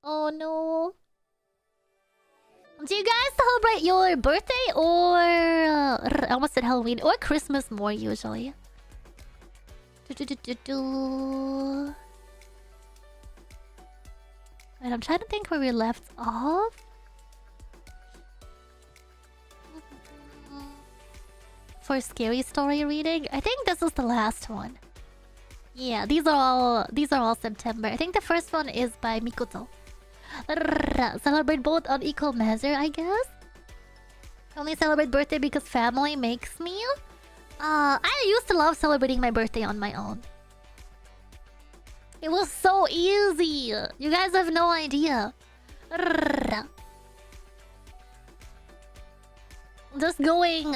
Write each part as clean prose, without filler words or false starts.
Oh no. Do you guys celebrate your birthday or I almost said Halloween or Christmas more usually? Wait, I'm trying to think where we left off. For scary story reading, I think this is the last one. Yeah, these are all September. I think the first one is by Mikoto. Celebrate both on equal measure, I guess. Only celebrate birthday because family makes me. I used to love celebrating my birthday on my own. It was so easy. You guys have no idea. Just going,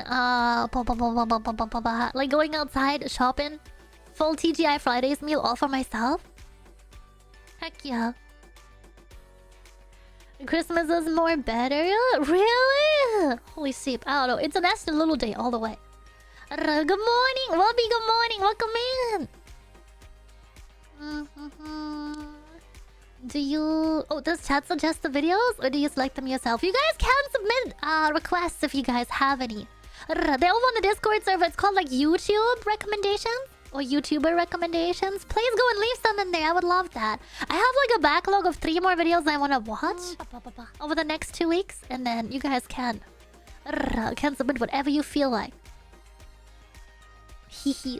like going outside, shopping. Full TGI Fridays meal all for myself. Heck yeah. Christmas is more better? Really? Holy sheep. I don't know. International Little Day all the way. Good morning. Wobby, good morning. Welcome in. Do you... Oh, does chat suggest the videos? Or do you select them yourself? You guys can submit requests if you guys have any. They all on the Discord server. It's called like YouTube recommendations. Or YouTuber recommendations. Please go and leave some in there. I would love that. I have like a backlog of 3 more videos I want to watch over the next 2 weeks. And then you guys can submit whatever you feel like. Hehe.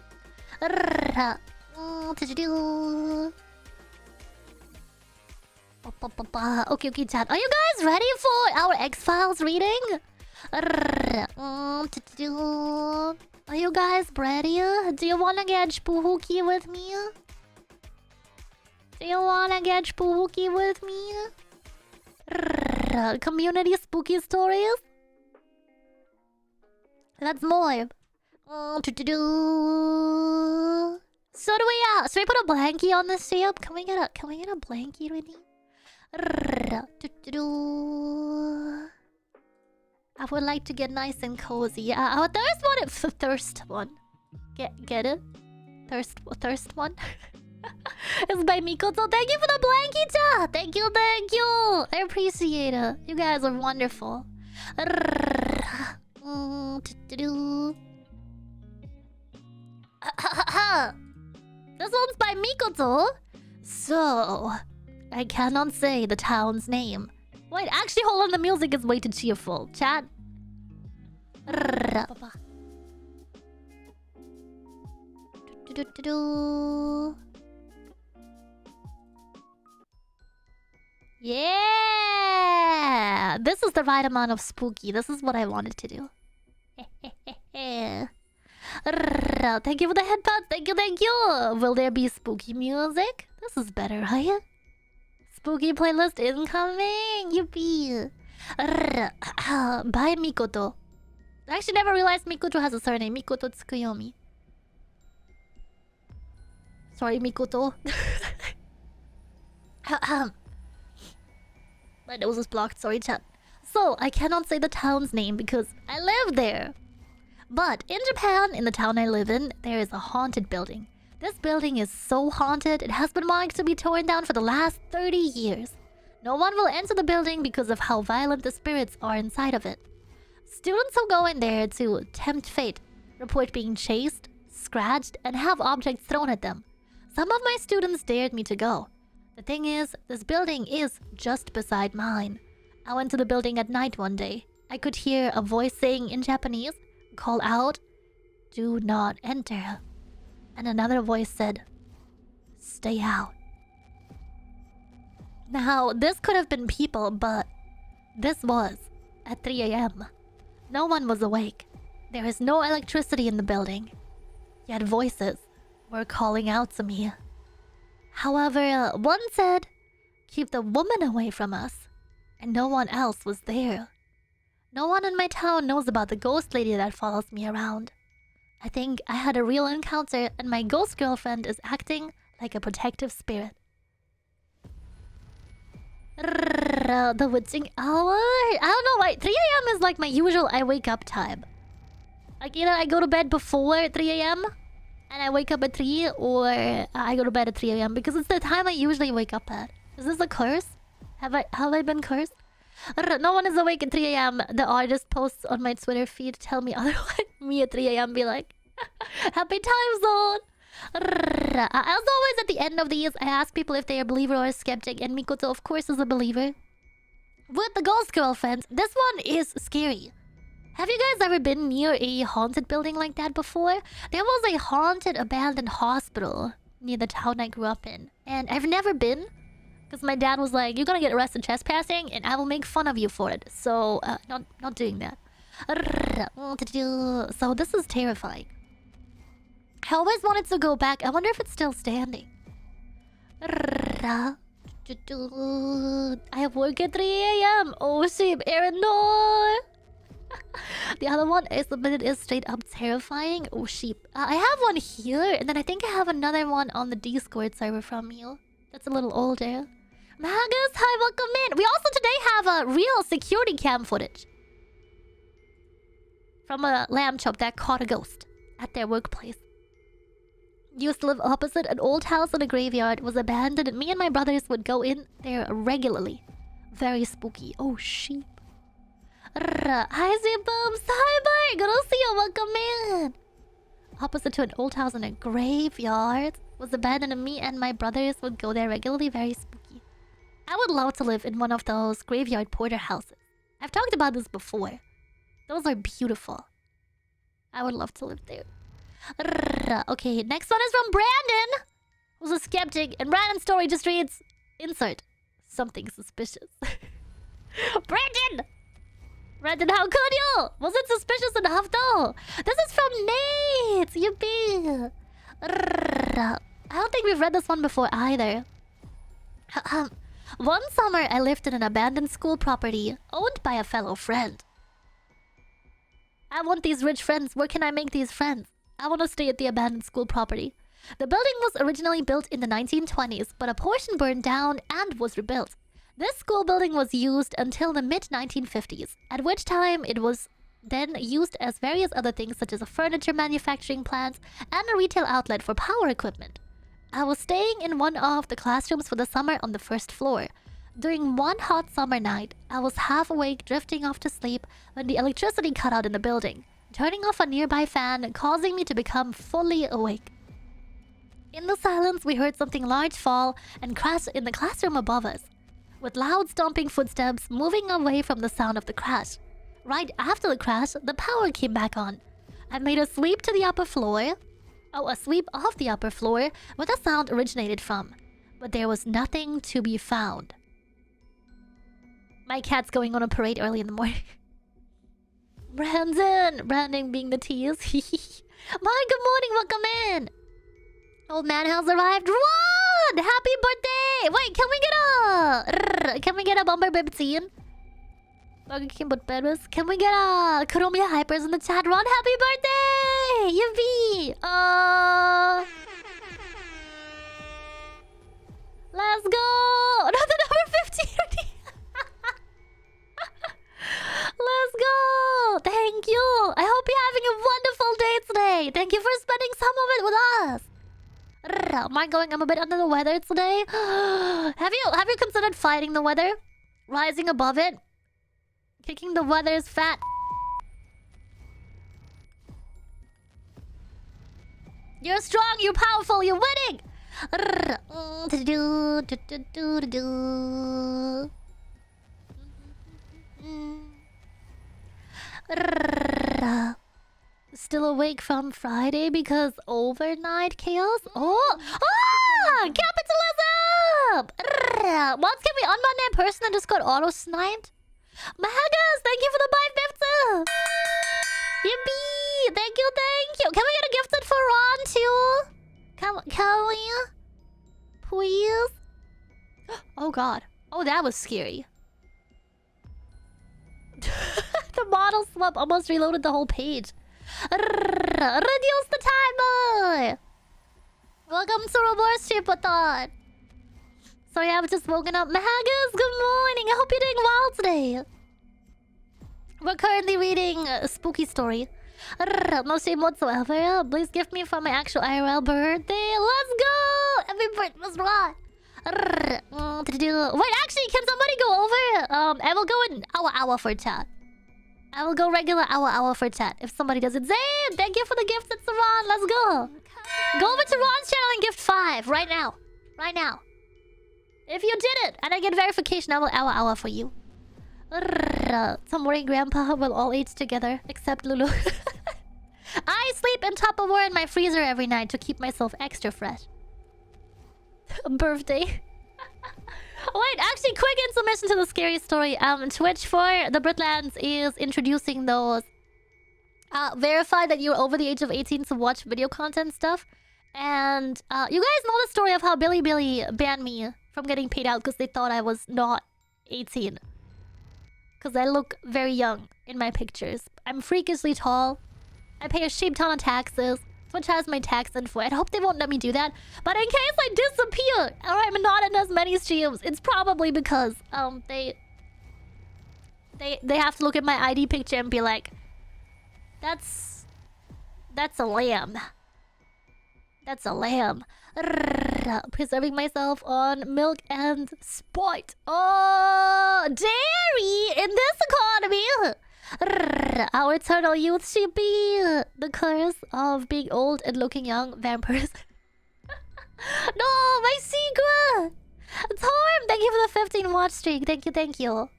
Okay, chat. Are you guys ready for our X-Files reading? Are you guys ready? Do you wanna get spooky with me? Do you wanna get spooky with me? Community spooky stories? That's more. Should we put a blankie on this ship? Can we get a blankie ready? I would like to get nice and cozy. Yeah, our thirst one. Get it? Thirst one. It's by Mikoto. Thank you for the blankie, cha. Thank you. I appreciate it. You guys are wonderful. This one's by Mikoto. So, I cannot say the town's name. Wait, actually, hold on. The music is way too cheerful. Chat. Yeah! This is the right amount of spooky. This is what I wanted to do. Thank you for the headbutt. Thank you. Will there be spooky music? This is better, right? Spooky playlist incoming! Yippee! By Mikoto. I actually never realized Mikoto has a surname. Mikoto Tsukuyomi. Sorry, Mikoto. My nose is blocked. Sorry, chat. So, I cannot say the town's name because I live there. But in Japan, in the town I live in, there is a haunted building. This building is so haunted, it has been marked to be torn down for the last 30 years. No one will enter the building because of how violent the spirits are inside of it. Students who go in there to tempt fate report being chased, scratched, and have objects thrown at them. Some of my students dared me to go. The thing is, this building is just beside mine. I went to the building at night one day. I could hear a voice saying in Japanese, call out, "Do not enter." And another voice said, "Stay out." Now, this could have been people, but this was at 3 a.m. No one was awake. There is no electricity in the building. Yet voices were calling out to me. However, one said, "Keep the woman away from us." And no one else was there. No one in my town knows about the ghost lady that follows me around. I think I had a real encounter and my ghost girlfriend is acting like a protective spirit. The witching hour? I don't know why. 3 a.m. is like my usual I wake up time. Like, either I go to bed before 3 a.m. and I wake up at 3, or I go to bed at 3 a.m. because it's the time I usually wake up at. Is this a curse? Have I been cursed? No one is awake at 3 a.m. The artist posts on my Twitter feed tell me otherwise. Me at 3 a.m. be like, happy time zone. As always, at the end of these, I ask people if they are a believer or a skeptic, and Mikoto, of course, is a believer. With the ghost girlfriends, this one is scary. Have you guys ever been near a haunted building like that before? There was a haunted abandoned hospital near the town I grew up in, and I've never been because my dad was like, "You're gonna get arrested trespassing, and I will make fun of you for it." So, not doing that. So this is terrifying. I always wanted to go back. I wonder if it's still standing. I have work at 3 a.m. Oh shit, Aaron, no. The other one is the minute is straight up terrifying. Oh sheep. I have one here, and then I think I have another one on the Discord server from you. That's a little older. Magus, hi, welcome in. We also today have a real security cam footage from a lamb chop that caught a ghost at their workplace. Used to live opposite an old house in a graveyard. Was abandoned, and me and my brothers would go in there regularly. Very spooky. Oh sheep. Hi Zibums, hi bye. Good to see you, welcome in. Opposite to an old house in a graveyard. Was abandoned, and me and my brothers would go there regularly. Very spooky. I would love to live in one of those graveyard porter houses. I've talked about this before. Those are beautiful. I would love to live there. Okay, next one is from Brandon, who's a skeptic, and Brandon's story just reads, insert something suspicious. Brandon! Brandon, how could you? Was it suspicious enough though? This is from Nate! Yippee! I don't think we've read this one before either. One summer, I lived in an abandoned school property owned by a fellow friend. I want these rich friends. Where can I make these friends? I want to stay at the abandoned school property. The building was originally built in the 1920s, but a portion burned down and was rebuilt. This school building was used until the mid-1950s, at which time it was then used as various other things such as a furniture manufacturing plant and a retail outlet for power equipment. I was staying in one of the classrooms for the summer on the first floor. During one hot summer night, I was half awake, drifting off to sleep when the electricity cut out in the building, turning off a nearby fan, causing me to become fully awake. In the silence, we heard something large fall and crash in the classroom above us, with loud stomping footsteps moving away from the sound of the crash. Right after the crash, the power came back on. I made a sweep to the upper floor. A sweep off the upper floor where the sound originated from, but there was nothing to be found. My cat's going on a parade early in the morning. Brandon being the tease. My good morning, welcome in. Old man has arrived. Run! Happy birthday! Wait, can we get a bumper bib scene? Burger King but Bedwis. Can we get a Kuromiya hypers in the chat? Ron, happy birthday! Yippee! Let's go! Another number 15. Let's go! Thank you! I hope you're having a wonderful day today! Thank you for spending some of it with us! Am I going? I'm a bit under the weather today. Have you considered fighting the weather? Rising above it? Kicking the weather's fat. You're strong, you're powerful, you're winning! Still awake from Friday because overnight chaos? Oh! Ah! Capitalism! Once can we unban that person that just got auto-sniped? Mahagas, thank you for the 5 gifts! Yippee! Thank you, thank you! Can we get a gifted for Ron too? Can we? Please? Oh god. Oh, that was scary. The model swap almost reloaded the whole page. Reduce the timer! Welcome to Reverse Shipathon. Sorry, I've just woken up. Mahagas, good morning. I hope you're doing well today. We're currently reading a spooky story. No shame whatsoever. Please gift me for my actual IRL birthday. Let's go! Every birthday was right. Wait, actually, can somebody go over? I will go in hour for chat. I will go regular hour for chat if somebody does it. Zayn, thank you for the gifts. It's Ron. Let's go. Go over to Ron's channel and gift 5 right now. Right now. If you did it and I get verification, I will hour for you. Somewhere in Grandpa will all age together except Lulu. I sleep in Tupperware in my freezer every night to keep myself extra fresh. Birthday. Wait, actually, quick submission to the scary story. Twitch for the Britlands is introducing those. Verify that you're over the age of 18 to watch video content stuff. And you guys know the story of how Billy banned me from getting paid out because they thought I was not 18. Because I look very young in my pictures. I'm freakishly tall. I pay a sheep ton of taxes. Twitch has my tax info. I hope they won't let me do that. But in case I disappear or I'm not in as many streams, it's probably because they have to look at my ID picture and be like, that's a lamb. That's a lamb. Preserving myself on milk and Sprite. Oh, dairy in this economy. Our eternal youth should be the curse of being old and looking young vampires. No, my secret. Torm, thank you for the 15 watch streak. Thank you, thank you.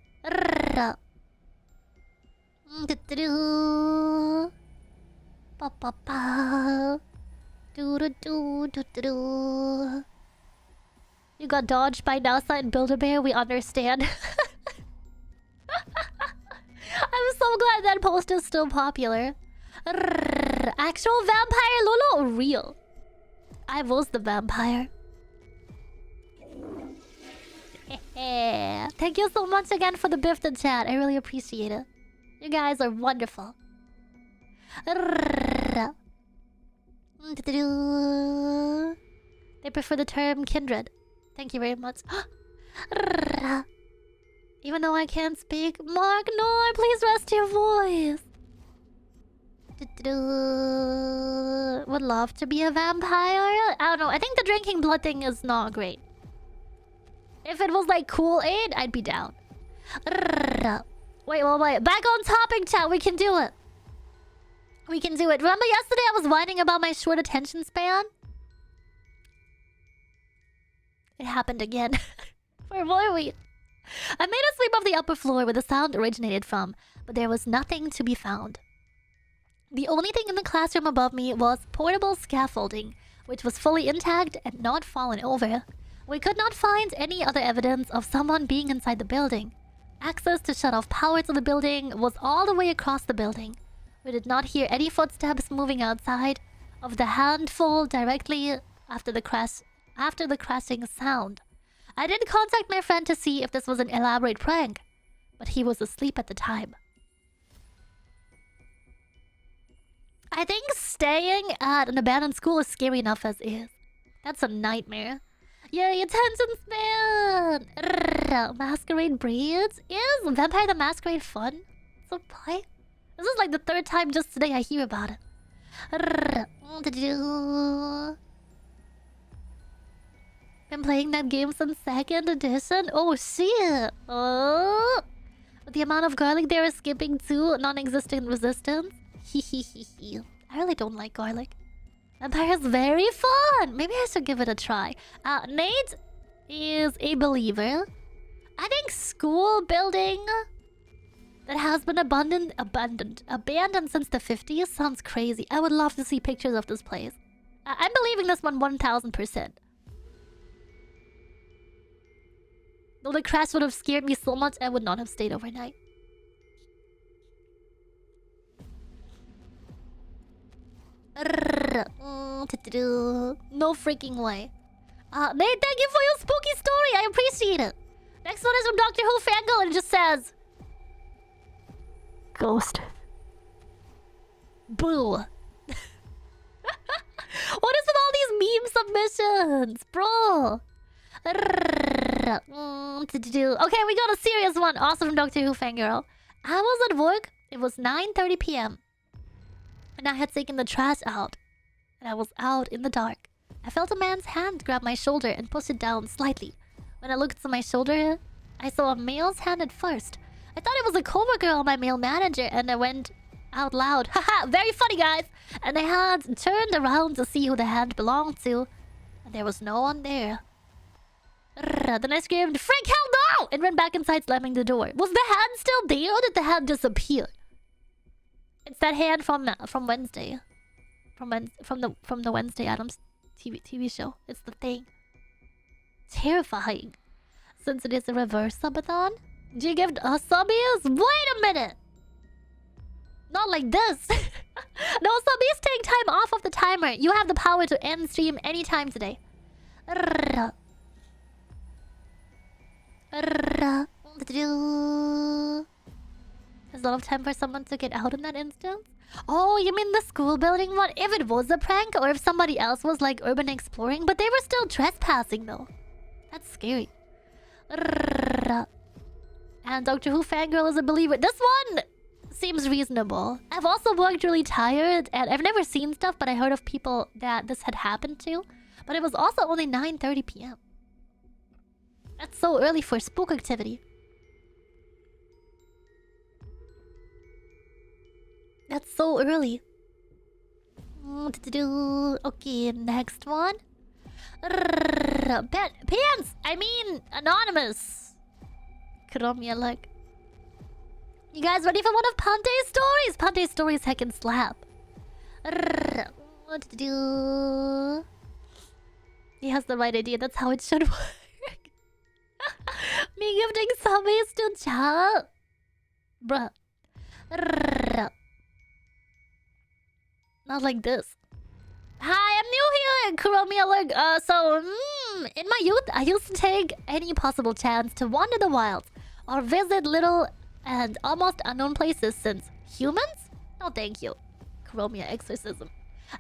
You got dodged by NASA and Build-A-Bear, we understand. I'm so glad that post is still popular. Actual vampire Lolo or real? I was the vampire. Thank you so much again for the gifted chat. I really appreciate it. You guys are wonderful. They prefer the term kindred. Thank you very much. Even though I can't speak, Mark, no, please rest your voice. Would love to be a vampire. I don't know. I think the drinking blood thing is not great. If it was like Kool-Aid, I'd be down. Wait. Back on topic, chat. We can do it. We can do it. Remember yesterday I was whining about my short attention span? It happened again. Where were we? I made a sweep of the upper floor where the sound originated from, but there was nothing to be found. The only thing in the classroom above me was portable scaffolding, which was fully intact and not fallen over. We could not find any other evidence of someone being inside the building. Access to shut off power to the building was all the way across the building. We did not hear any footsteps moving outside of the handful directly after the crashing sound. I did contact my friend to see if this was an elaborate prank, but he was asleep at the time. I think staying at an abandoned school is scary enough as is. That's a nightmare. Yay, attention span! Masquerade braids? Is Vampire the Masquerade fun? So play? This is like the 3rd time just today I hear about it. Been playing that game since 2nd edition? Oh shit! Oh! With the amount of garlic there is skipping to non-existent resistance? Hehehehe. I really don't like garlic. Vampire is very fun! Maybe I should give it a try. Nate is a believer. I think school building that has been abandoned since the 50s sounds crazy. I would love to see pictures of this place. I'm believing this one 1000%. Though the crash would have scared me so much, I would not have stayed overnight. No freaking way. Nate, thank you for your spooky story. I appreciate it. Next one is from Doctor Who Fangirl and it just says... Ghost. Boo. What is with all these meme submissions? Bro. Okay, we got a serious one. Also from Doctor Who Fangirl. I was at work. It was 9:30 p.m. and I had taken the trash out, and I was out in the dark. I felt a man's hand grab my shoulder and push it down slightly. When I looked to my shoulder, I saw a male's hand at first. I thought it was a coworker or my male manager, and I went out loud, "Haha, very funny, guys!" And I had turned around to see who the hand belonged to, and there was no one there. Then I screamed, "Frick, hell no!" and ran back inside, slamming the door. Was the hand still there, or did the hand disappear? It's that hand from Wednesday, from the Wednesday Addams TV show. It's the thing. Terrifying. Since it is a reverse subathon, do you give us subbies? Wait a minute. Not like this. No, subbies take time off of the timer. You have the power to end stream anytime today. There's a lot of time for someone to get out in that instance. Oh, you mean the school building one? If it was a prank, or if somebody else was like urban exploring, but they were still trespassing though. That's scary. And Doctor Who fangirl is a believer. This one seems reasonable. I've also worked really tired, and I've never seen stuff, but I heard of people that this had happened to. But it was also only 9:30 p.m. That's so early for spook activity. That's so early. Okay, next one. Pants! I mean, anonymous. Kuromiya, like. You guys ready for one of Pante's stories? Pante's stories heckin' slap. What to do? He has the right idea. That's how it should work. Me gifting subbies to chat. Bruh. Not like this. Hi, I'm new here, Kuromiya. In my youth, I used to take any possible chance to wander the wilds or visit little and almost unknown places since humans? No, thank you. Kuromiya exorcism.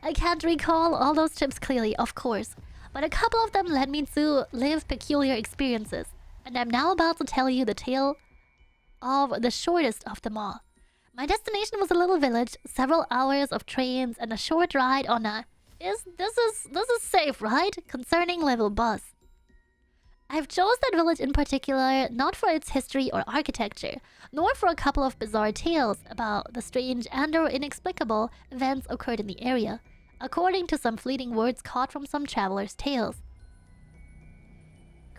I can't recall all those trips clearly, of course, but a couple of them led me to live peculiar experiences, and I'm now about to tell you the tale of the shortest of them all. My destination was a little village, several hours of trains, and a short ride on a this is safe, right? Concerning level bus. I've chose that village in particular not for its history or architecture, nor for a couple of bizarre tales about the strange and/or inexplicable events occurred in the area, according to some fleeting words caught from some traveler's tales.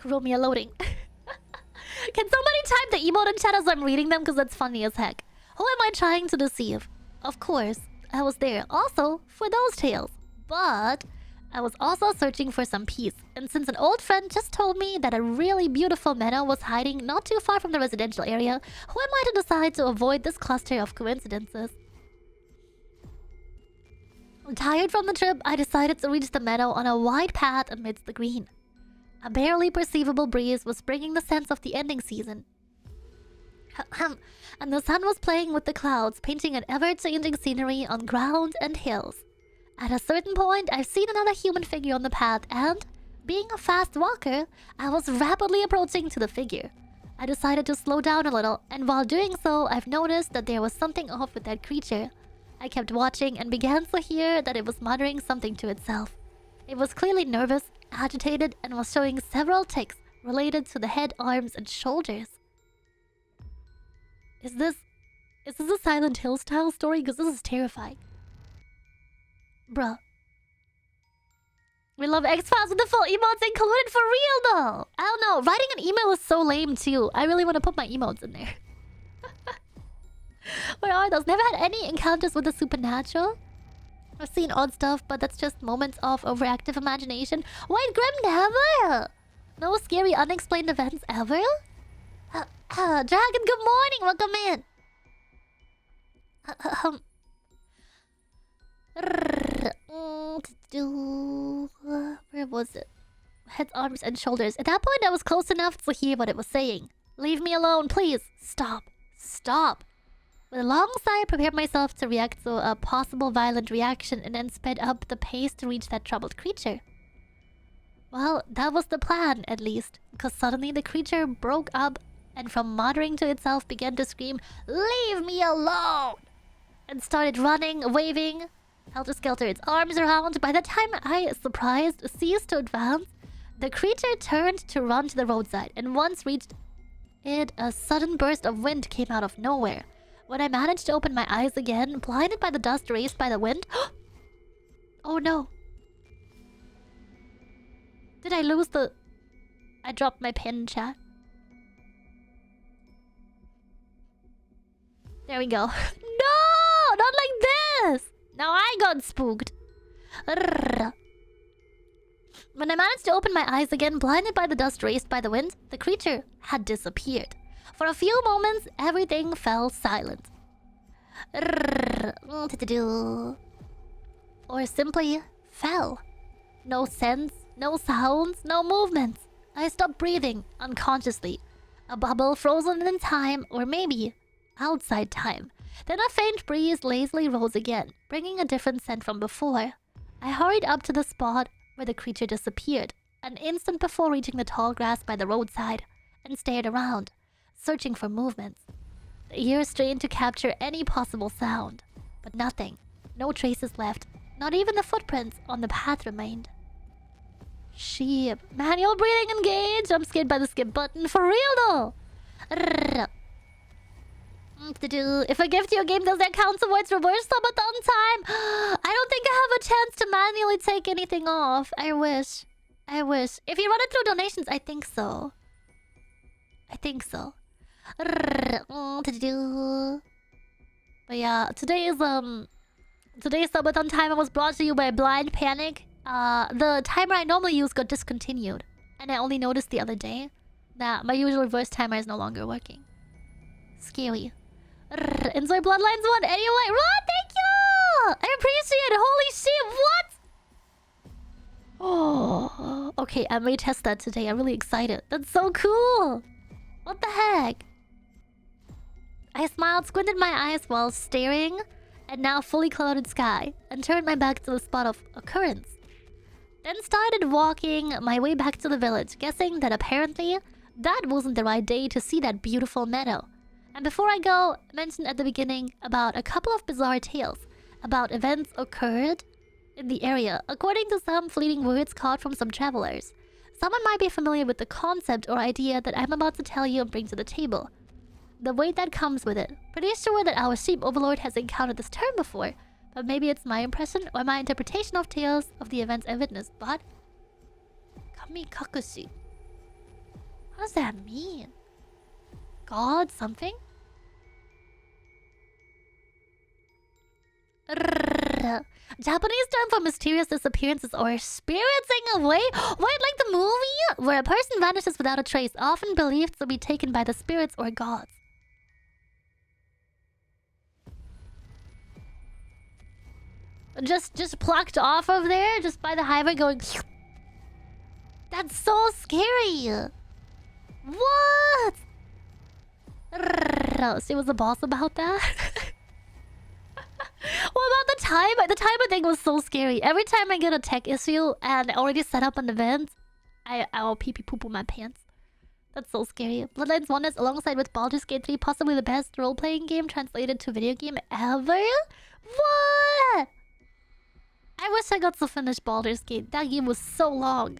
Kuromiya loading. Can somebody type the emote in chat as I'm reading them, because that's funny as heck. Who am I trying to deceive? Of course, I was there also for those tales. But I was also searching for some peace, and since an old friend just told me that a really beautiful meadow was hiding not too far from the residential area, who am I to decide to avoid this cluster of coincidences? Tired from the trip, I decided to reach the meadow on a wide path amidst the green. A barely perceivable breeze was bringing the sense of the ending season. And the sun was playing with the clouds, painting an ever-changing scenery on ground and hills. At a certain point, I've seen another human figure on the path, and, being a fast walker, I was rapidly approaching to the figure. I decided to slow down a little, and while doing so, I've noticed that there was something off with that creature. I kept watching and began to hear that it was muttering something to itself. It was clearly nervous, agitated, and was showing several tics related to the head, arms, and shoulders. Is this a Silent Hill style story? Because this is terrifying. Bruh. We love X-Files with the full emotes included for real though. I don't know. Writing an email is so lame too. I really want to put my emotes in there. Where are those? Never had any encounters with the supernatural. I've seen odd stuff, but that's just moments of overactive imagination. Wait, Grim, never? No scary unexplained events ever? Dragon, good morning. Welcome in. Where was it? Head, arms, and shoulders. At that point, I was close enough to hear what it was saying. Leave me alone, please. Stop. Stop. With a long sigh, I prepared myself to react to a possible violent reaction and then sped up the pace to reach that troubled creature. Well, that was the plan, at least, because suddenly the creature broke up and from muttering to itself began to scream, "Leave me alone!" and started running, waving, helter-skelter its arms around. By the time I, surprised, ceased to advance, the creature turned to run to the roadside, and once reached it, a sudden burst of wind came out of nowhere. When I managed to open my eyes again, blinded by the dust raised by the wind... Oh no. Did I lose the... I dropped my pen in chat. There we go. No! Not like this! Now I got spooked. When I managed to open my eyes again, blinded by the dust raised by the wind, the creature had disappeared. For a few moments, everything fell silent. Or simply fell. No sense, no sounds, no movements. I stopped breathing unconsciously. A bubble frozen in time, or maybe outside time. Then a faint breeze lazily rose again, bringing a different scent from before. I hurried up to the spot where the creature disappeared, an instant before reaching the tall grass by the roadside, and stared around, searching for movements. The ears strained to capture any possible sound, but nothing. No traces left. Not even the footprints on the path remained. Sheep. Manual breathing engaged. I'm scared by the skip button. For real though. If I gift you a game, does that count towards reverse subathon time? I don't think I have a chance to manually take anything off. I wish. I wish. If you run it through donations, I think so. I think so. But yeah, today's subathon timer was brought to you by Blind Panic. The timer I normally use got discontinued, and I only noticed the other day that my usual reverse timer is no longer working. Scary. Enjoy Bloodlines 1 anyway. Run, thank you! I appreciate it. Holy shit, what? Oh, okay, I may test that today. I'm really excited. That's so cool. What the heck? I smiled, squinted my eyes while staring at now fully clouded sky, and turned my back to the spot of occurrence. Then started walking my way back to the village, guessing that apparently that wasn't the right day to see that beautiful meadow. And before I go, I mentioned at the beginning about a couple of bizarre tales about events occurred in the area, according to some fleeting words caught from some travelers. Someone might be familiar with the concept or idea that I'm about to tell you and bring to the table. The weight that comes with it. Pretty sure that our sheep overlord has encountered this term before, but maybe it's my impression or my interpretation of tales of the events I witnessed. But Kamikakushi. What does that mean? God something? Japanese term for mysterious disappearances or spiriting away. Wait, like the movie? Where a person vanishes without a trace, often believed to be taken by the spirits or gods. Just plucked off of there, just by the highway going... That's so scary! What? She was the boss about that? What about the timer? The timer thing was so scary. Every time I get a tech issue and I already set up an event, I'll pee-pee-poo-poo my pants. That's so scary. Bloodlines 1 is, alongside with Baldur's Gate 3, possibly the best role-playing game translated to video game ever? What? I wish I got to finish Baldur's Gate. That game was so long.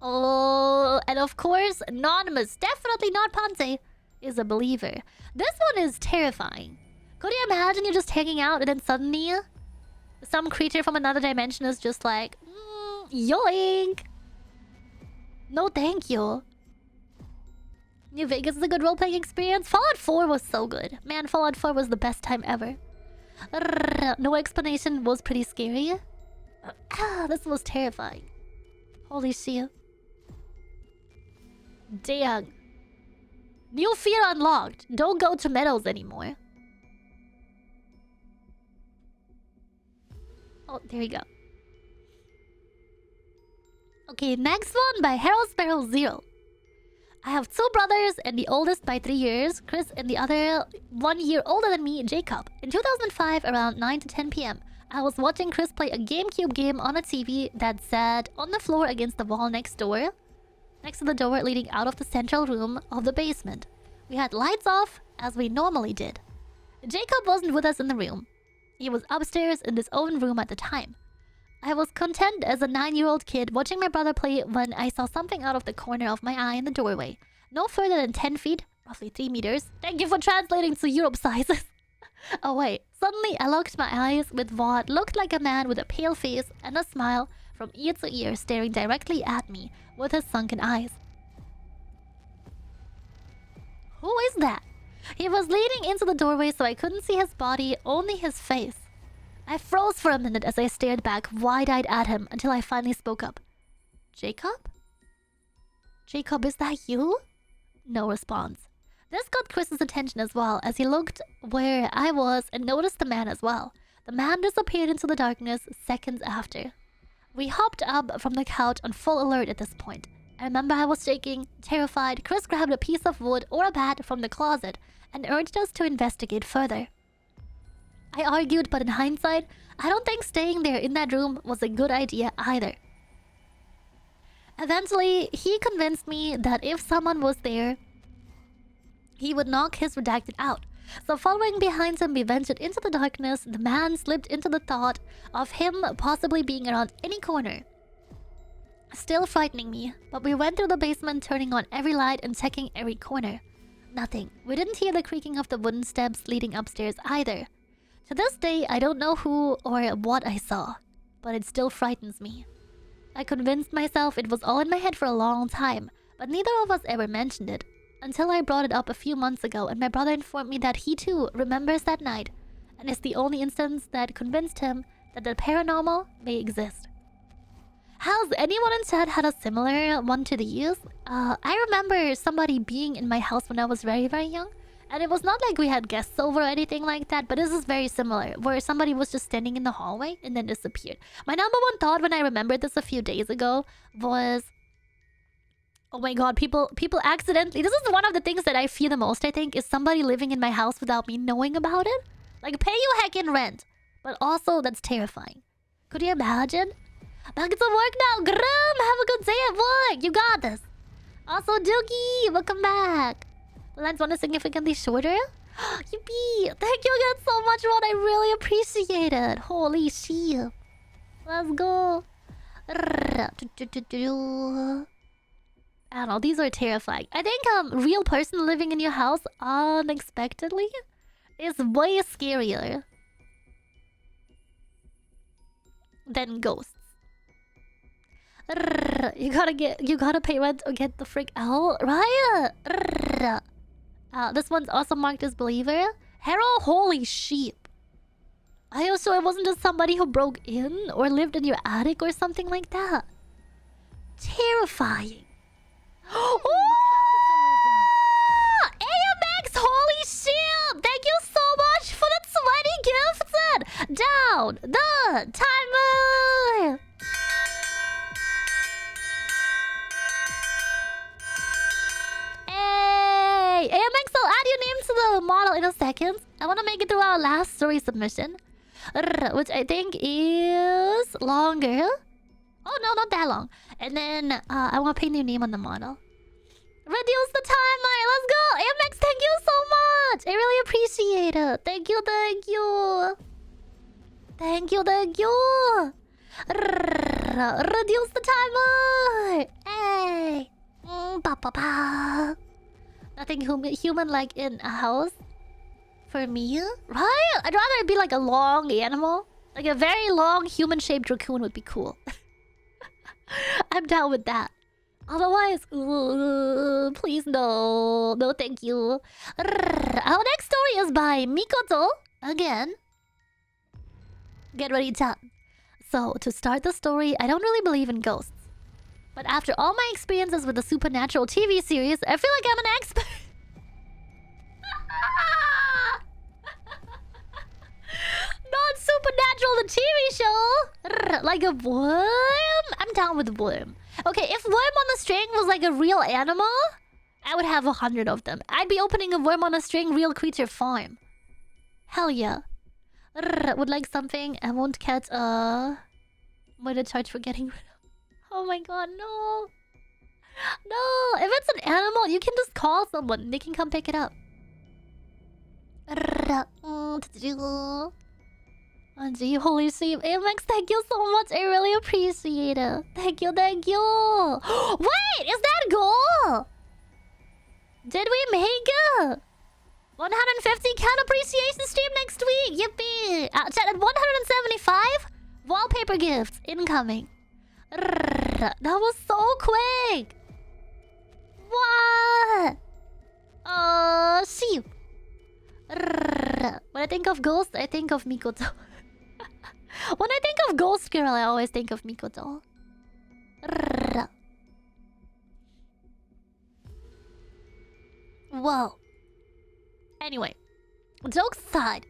Oh, and of course, Anonymous, definitely not Ponte, is a believer. This one is terrifying. Could you imagine you're just hanging out and then suddenly some creature from another dimension is just like, yoink! No thank you. New Vegas is a good role-playing experience. Fallout 4 was so good. Man, Fallout 4 was the best time ever. No explanation was pretty scary. This was terrifying. Holy shit. Dang. New fear unlocked. Don't go to meadows anymore. Oh, there you go. Okay, next one by Harold Sparrow 0. I have two brothers, and the oldest by 3 years, Chris, and the other 1 year older than me, Jacob. In 2005, around 9 to 10 p.m., I was watching Chris play a GameCube game on a TV that sat on the floor against the wall next to the door leading out of the central room of the basement. We had lights off, as we normally did. Jacob wasn't with us in the room. He was upstairs in his own room at the time. I was content as a 9-year-old kid watching my brother play when I saw something out of the corner of my eye in the doorway. No further than 10 feet, roughly 3 meters. Thank you for translating to Europe sizes. Oh wait, suddenly I locked my eyes with what looked like a man with a pale face and a smile from ear to ear staring directly at me with his sunken eyes. Who is that? He was leaning into the doorway so I couldn't see his body, only his face. I froze for a minute as I stared back wide-eyed at him until I finally spoke up. Jacob? Jacob, is that you? No response. This got Chris's attention as well as he looked where I was and noticed the man as well. The man disappeared into the darkness seconds after. We hopped up from the couch on full alert at this point. I remember I was shaking, terrified. Chris grabbed a piece of wood or a bat from the closet and urged us to investigate further. I argued, but in hindsight, I don't think staying there in that room was a good idea either. Eventually, he convinced me that if someone was there, he would knock his redacted out. So following behind him, we ventured into the darkness. The man slipped into the thought of him possibly being around any corner. Still frightening me, but we went through the basement, turning on every light and checking every corner. Nothing. We didn't hear the creaking of the wooden steps leading upstairs either. To this day, I don't know who or what I saw, but it still frightens me. I convinced myself it was all in my head for a long time, but neither of us ever mentioned it, until I brought it up a few months ago and my brother informed me that he too remembers that night, and it's the only instance that convinced him that the paranormal may exist. Has anyone in chat had a similar one to these? I remember somebody being in my house when I was very, very young. And it was not like we had guests over or anything like that, but this is very similar, where somebody was just standing in the hallway and then disappeared. My number one thought when I remembered this a few days ago was... Oh my god, people accidentally... This is one of the things that I fear the most, I think, is somebody living in my house without me knowing about it. Like, pay you heckin' rent. But also, that's terrifying. Could you imagine? Back to work now, Grum! Have a good day at work! You got this! Also, Doogie, welcome back! The lens one is significantly shorter? Yippee! Thank you again so much, Ron. I really appreciate it. Holy shit. Let's go. I don't know. These are terrifying. I think real person living in your house unexpectedly is way scarier than ghosts. You gotta pay rent or get the frick out, right? This one's also marked as believer. Harold, holy sheep. Are you sure it wasn't just somebody who broke in or lived in your attic or something like that? Terrifying. Oh! AMX, holy shit! Thank you so much for the 20 gifted! Down the timer! Hey! AMX, I'll add your name to the model in a second. I want to make it through our last story submission, which I think is longer. Oh no, not that long. And then I want to paint your name on the model. Reduce the timer. Let's go. AMX, thank you so much. I really appreciate it. Thank you, thank you. Thank you, thank you. Reduce the timer. Hey. Pa pa pa. Nothing human like in a house. For me, right? I'd rather it be like a long animal. Like a very long human-shaped raccoon would be cool. I'm down with that. Otherwise, please no. No, thank you. Our next story is by Mikoto. Again. Get ready, chat. So, to start the story, I don't really believe in ghosts. But after all my experiences with the Supernatural TV series, I feel like I'm an expert. Not Supernatural, the TV show. Like a worm? I'm down with worm. Okay, if worm on a string was like a real animal, I would have 100 of them. I'd be opening a worm on a string real creature farm. Hell yeah. Would like something I won't catch murder charge for getting rid of. Oh my god, no. No, if it's an animal, you can just call someone. They can come pick it up. Oh, gee, holy sheep. Amex, thank you so much. I really appreciate it. Thank you, thank you. Wait, is that goal? Did we make it? 150 cat appreciation stream next week. Yippee. Chat at 175. Wallpaper gifts incoming. That was so quick. What? Sheep. When I think of ghost, I think of Mikoto. When I think of ghost girl, I always think of Mikoto. Whoa. Anyway, jokes aside.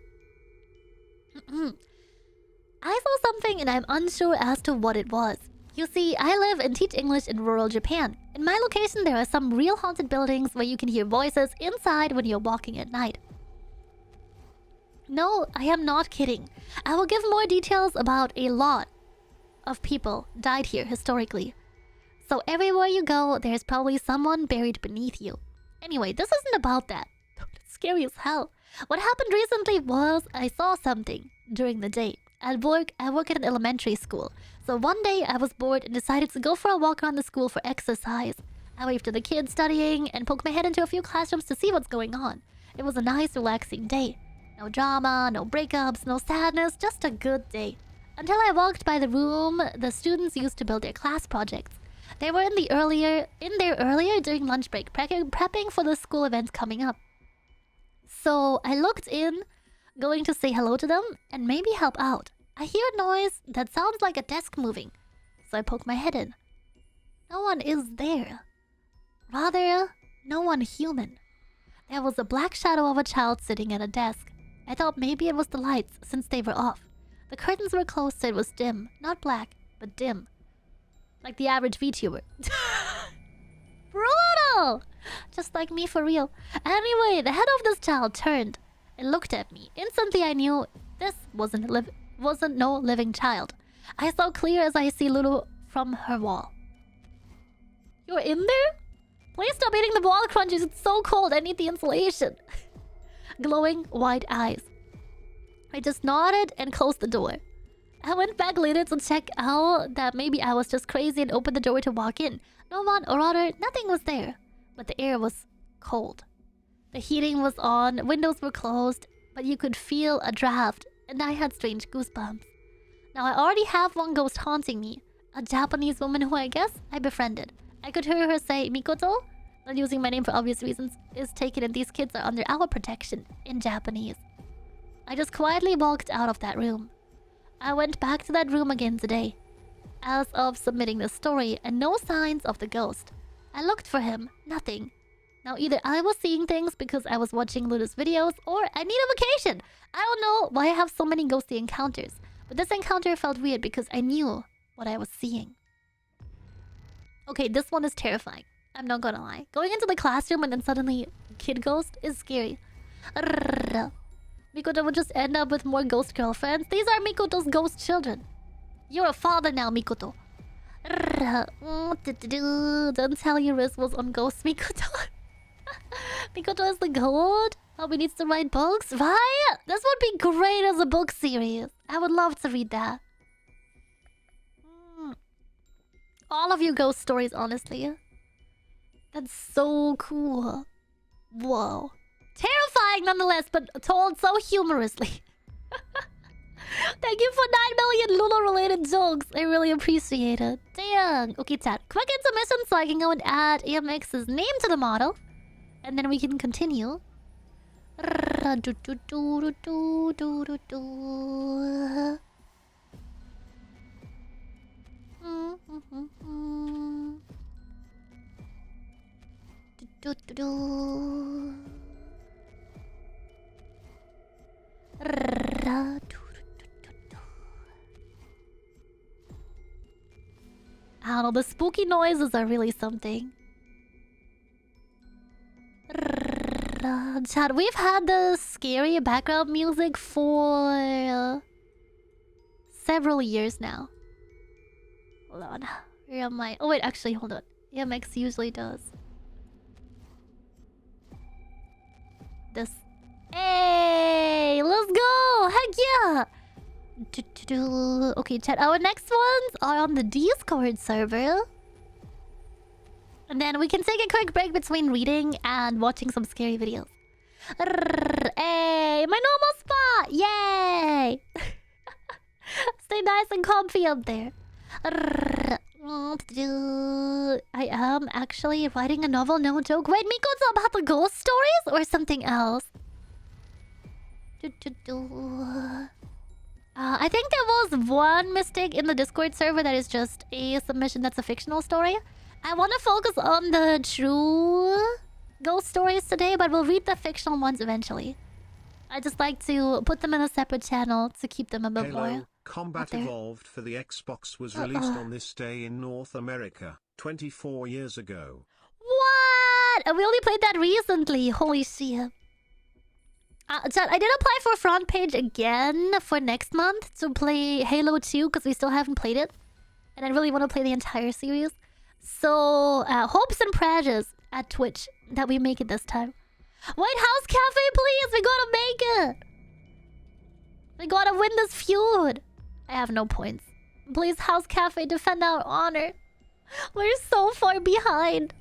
I saw something and I'm unsure as to what it was. You see, I live and teach English in rural Japan. In my location, there are some real haunted buildings where you can hear voices inside when you're walking at night. No, I am not kidding. I will give more details about a lot of people died here historically. So everywhere you go, there's probably someone buried beneath you. Anyway, this isn't about that. It's scary as hell. What happened recently was I saw something during the day. At work, I work at an elementary school. So one day I was bored and decided to go for a walk around the school for exercise. I waved to the kids studying and poked my head into a few classrooms to see what's going on. It was a nice, relaxing day. No drama, no breakups, no sadness, just a good day. Until I walked by the room the students used to build their class projects. They were in there earlier during lunch break, prepping for the school event coming up. So I looked in, going to say hello to them and maybe help out. I hear a noise that sounds like a desk moving, so I poke my head in. No one is there. Rather, no one human. There was a black shadow of a child sitting at a desk. I thought maybe it was the lights, since they were off. The curtains were closed, so it was dim. Not black, but dim. Like the average VTuber. Brutal! Just like me for real. Anyway, the head of this child turned and looked at me. Instantly I knew this wasn't no living child. I saw clear as I see Lulu from her wall. You're in there? Please stop eating the wall crunchies. It's so cold. I need the insulation. Glowing white eyes. I just nodded and closed the door. I went back later to check out that maybe I was just crazy and opened the door to walk in. No one, or rather, nothing was there. But the air was cold. The heating was on, windows were closed, but you could feel a draft, and I had strange goosebumps. Now I already have one ghost haunting me. A Japanese woman who I guess I befriended. I could hear her say, Mikoto, not using my name for obvious reasons, is taken and these kids are under our protection, in Japanese. I just quietly walked out of that room. I went back to that room again today. As of submitting the story, and no signs of the ghost. I looked for him, nothing. Now either I was seeing things because I was watching Lulu's videos, or I need a vacation. I don't know why I have so many ghosty encounters. But this encounter felt weird because I knew what I was seeing. Okay, this one is terrifying. I'm not gonna lie. Going into the classroom and then suddenly kid ghost is scary. Mikoto would just end up with more ghost girlfriends. These are Mikoto's ghost children. You're a father now, Mikoto. Don't tell your wrist was on ghost, Mikoto. Mikoto is the goat. Probably needs to write books, right? This would be great as a book series. I would love to read that. All of your ghost stories, honestly. That's so cool. Whoa. Terrifying nonetheless, but told so humorously. Thank you for 9 million Luna-related jokes. I really appreciate it. Dang. Okay, chat. Quick intermission so I can go and add AMX's name to the model. And then we can continue. I don't know, the spooky noises are really something. Chat, we've had the scary background music for several years now. Hold on. Where am I? Oh wait, actually, hold on. EMX usually does this. Hey, let's go! Heck yeah! Okay, chat. Our next ones are on the Discord server. And then we can take a quick break between reading and watching some scary videos. Hey, my normal spot! Yay! Stay nice and comfy up there. I am actually writing a novel, no joke. Wait, Miko's about the ghost stories or something else? I think there was one mistake in the Discord server that is just a submission that's a fictional story. I want to focus on the true ghost stories today, but we'll read the fictional ones eventually. I just like to put them in a separate channel to keep them a bit more. Combat Evolved for the Xbox was released on this day in North America, 24 years ago. What? And we only played that recently. Holy shit. Chat, I did apply for front page again for next month to play Halo 2 because we still haven't played it. And I really want to play the entire series. So, hopes and prayers at Twitch that we make it this time. White House Cafe, please! We gotta make it! We gotta win this feud! I have no points. Please, House Cafe, defend our honor. We're so far behind.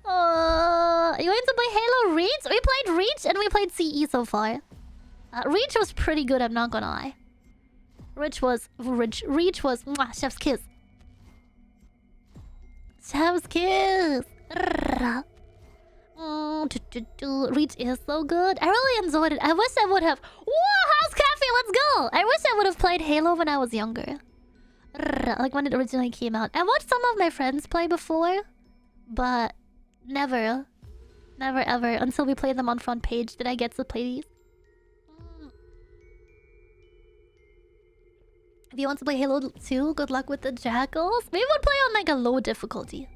You want to play Halo Reach? We played Reach and we played CE so far. Reach was pretty good, I'm not gonna lie. Reach was mwah, chef's kiss. Chef's kiss. Reach is so good. I really enjoyed it. I wish I would have. Whoa, House Cafe, let's go! I wish I would have played Halo when I was younger. Like when it originally came out. I watched some of my friends play before, but never ever until we played them on front page did I get to play these. If you want to play Halo 2, good luck with the jackals. We would play on like a low difficulty.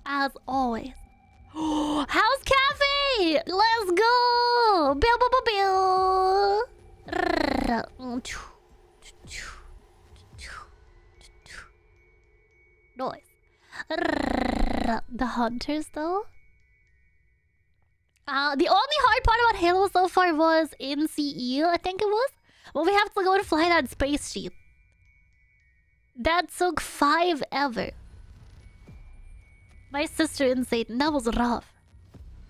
As always. House Cafe! Let's go! Bill, bill, bill, bill! Noise. The hunters, though? The only hard part about Halo so far was in CE, I think it was. Well, we have to go and fly that spaceship. That took 5 ever. My sister and Satan, that was rough.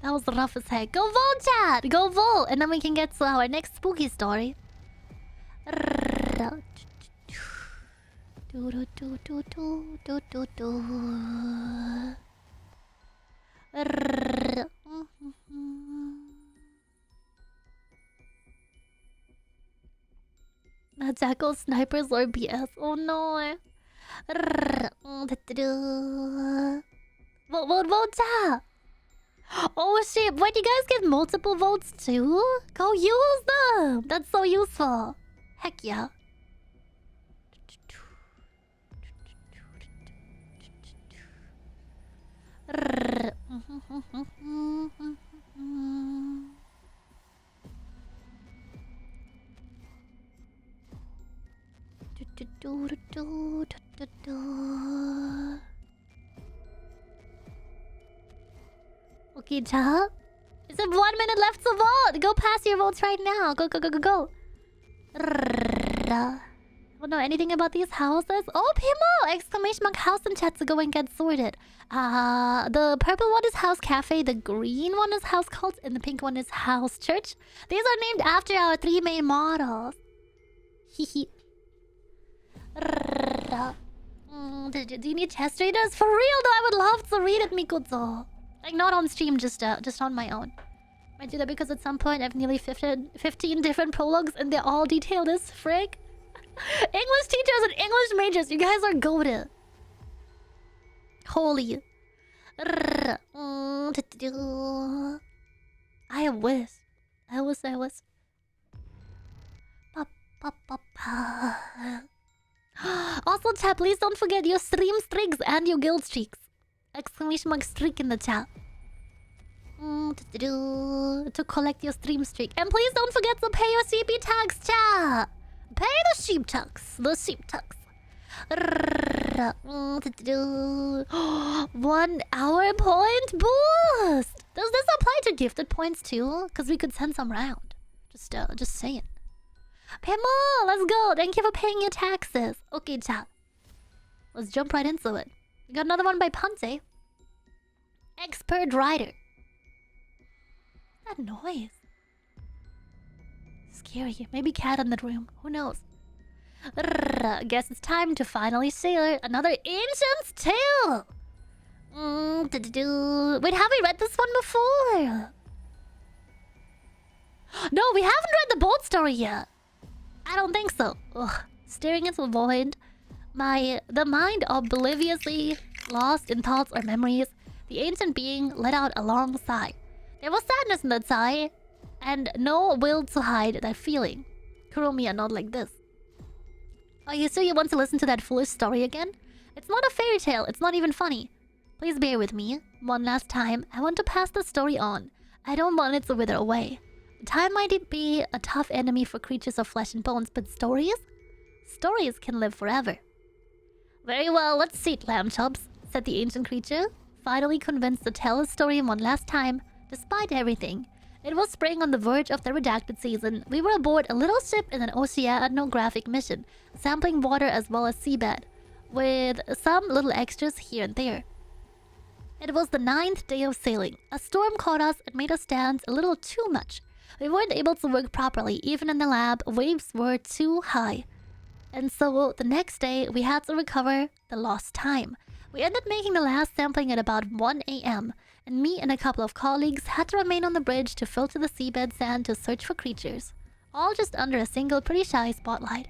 That was rough as heck. Go vote, chat! Go vote! And then we can get to our next spooky story. Jackal snipers or BS. Oh no. Vote, chat! Oh shit, wait, you guys get multiple votes too? Go use them! That's so useful. Heck yeah. Okay, chat. Is it 1 minute left to vote? Go pass your votes right now. Go, go, go, go, go. Don't know anything about these houses. Oh, Pimo! Exclamation mark house and chat to go and get sorted. The purple one is House Cafe, the green one is House Cult, and the pink one is House Church. These are named after our 3 main models. Hehe. Do you need test readers? For real though, I would love to read it, Mikoto. Like not on stream, just on my own. I do that because at some point I've nearly 15 different prologues and they're all detailed as frick. English teachers and English majors, you guys are goated. Holy. I wish. Also, chat, please don't forget your stream streaks and your guild streaks. Exclamation mark streak in the chat. To collect your stream streak. And please don't forget to pay your CP tax, chat. Pay the sheep tax. The sheep tax. 1 hour point boost. Does this apply to gifted points too? Because we could send some round. Just saying. Pemo, let's go. Thank you for paying your taxes. Okay, chat. Let's jump right into it. We got another one by Ponte. Expert rider. That noise. Scary. Maybe cat in the room. Who knows? Guess it's time to finally share another ancient's tale. Wait, have we read this one before? No, we haven't read the boat story yet. I don't think so. Ugh. Staring into the void, the mind obliviously lost in thoughts or memories, the ancient being let out a long sigh. There was sadness in that sigh, and no will to hide that feeling. Kuromiya, not like this. Are you sure you want to listen to that foolish story again? It's not a fairy tale, it's not even funny. Please bear with me. One last time, I want to pass the story on. I don't want it to wither away. Time might be a tough enemy for creatures of flesh and bones, but stories? Stories can live forever. Very well, let's see it, lamb chops, said the ancient creature, finally convinced to tell his story one last time, despite everything. It was spring on the verge of the redacted season. We were aboard a little ship in an oceanographic mission, sampling water as well as seabed, with some little extras here and there. It was the 9th day of sailing. A storm caught us and made us dance a little too much. We weren't able to work properly, even in the lab. Waves were too high. And so, the next day, we had to recover the lost time. We ended making the last sampling at about 1 a.m., and me and a couple of colleagues had to remain on the bridge to filter the seabed sand to search for creatures. All just under a single pretty shy spotlight.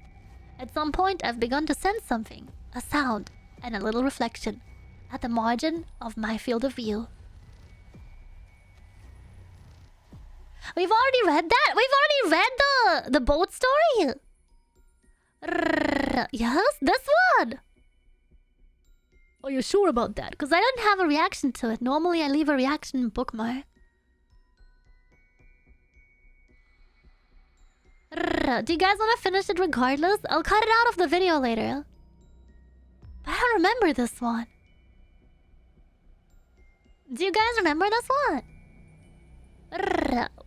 At some point, I've begun to sense something. A sound, and a little reflection. At the margin of my field of view. We've already read that? We've already read the boat story? Yes? This one? Are you sure about that? Because I didn't have a reaction to it. Normally I leave a reaction bookmark. Do you guys want to finish it regardless? I'll cut it out of the video later. But I don't remember this one. Do you guys remember this one?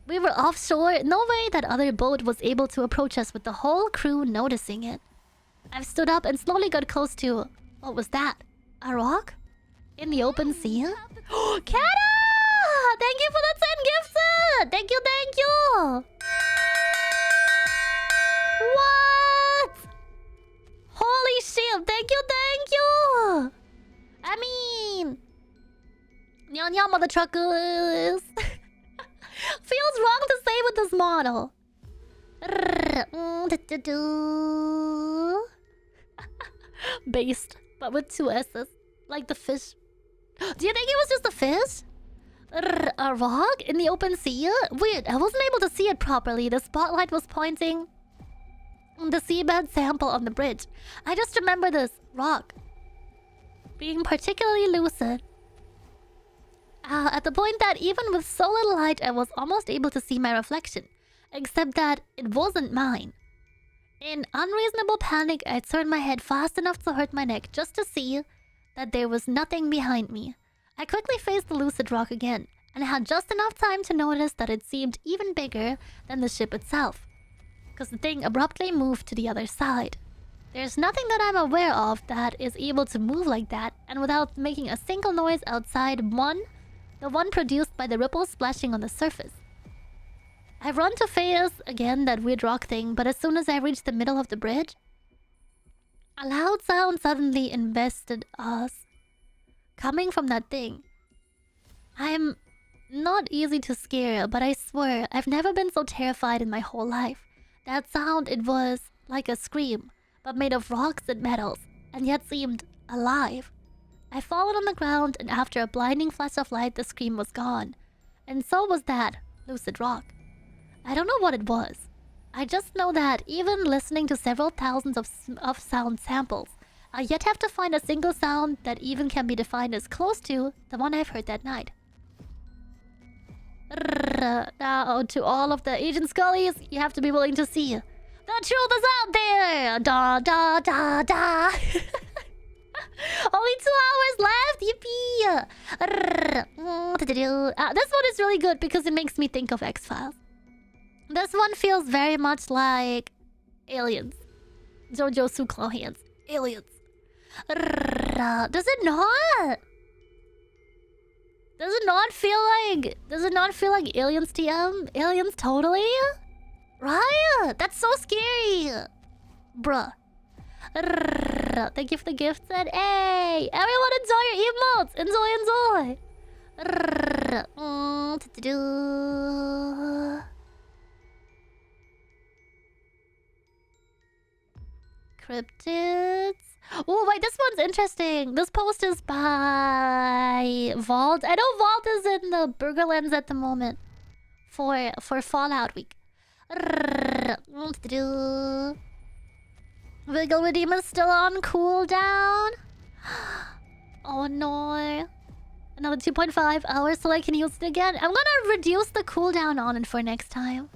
We were offshore. No way that other boat was able to approach us with the whole crew noticing it. I've stood up and slowly got close to... What was that? A rock? In the open sea? Kata! Thank you for the 10 gifts! Thank you, thank you! What? Holy shit! Thank you, thank you! I mean... Nya mother truckers! Feels wrong to say with this model. Based, but with 2 S's. Like the fish. Do you think it was just a fish? A rock in the open sea? Weird, I wasn't able to see it properly. The spotlight was pointing the seabed sample on the bridge. I just remember this rock being particularly lucid. At the point that even with so little light, I was almost able to see my reflection. Except that it wasn't mine. In unreasonable panic, I turned my head fast enough to hurt my neck just to see that there was nothing behind me. I quickly faced the lucid rock again, and had just enough time to notice that it seemed even bigger than the ship itself. Because the thing abruptly moved to the other side. There's nothing that I'm aware of that is able to move like that, and without making a single noise outside the one produced by the ripples splashing on the surface. I've run to face again that weird rock thing, but as soon as I reached the middle of the bridge, a loud sound suddenly invested us. Coming from that thing. I'm not easy to scare, but I swear I've never been so terrified in my whole life. That sound, it was like a scream, but made of rocks and metals, and yet seemed alive. I followed on the ground, and after a blinding flash of light, the scream was gone. And so was that lucid rock. I don't know what it was. I just know that even listening to several thousands of sound samples, I yet have to find a single sound that even can be defined as close to the one I've heard that night. Now, to all of the Agent Scullies, you have to be willing to see. The truth is out there! Da da da da! This one is really good because it makes me think of X-Files. This one feels very much like aliens. Jojo Suklo hands. Aliens. Does it not? Does it not feel like aliens TM? Aliens totally? Right? That's so scary. Bruh. Thank you for the gifts and hey! Everyone enjoy your emotes! Enjoy! Cryptids. Oh wait, this one's interesting. This post is by Vault. I know Vault is in the Burgerlands at the moment for Fallout week. Wiggle Redeem is still on cooldown. Oh no. Another 2.5 hours till I can use it again. I'm gonna reduce the cooldown on it for next time.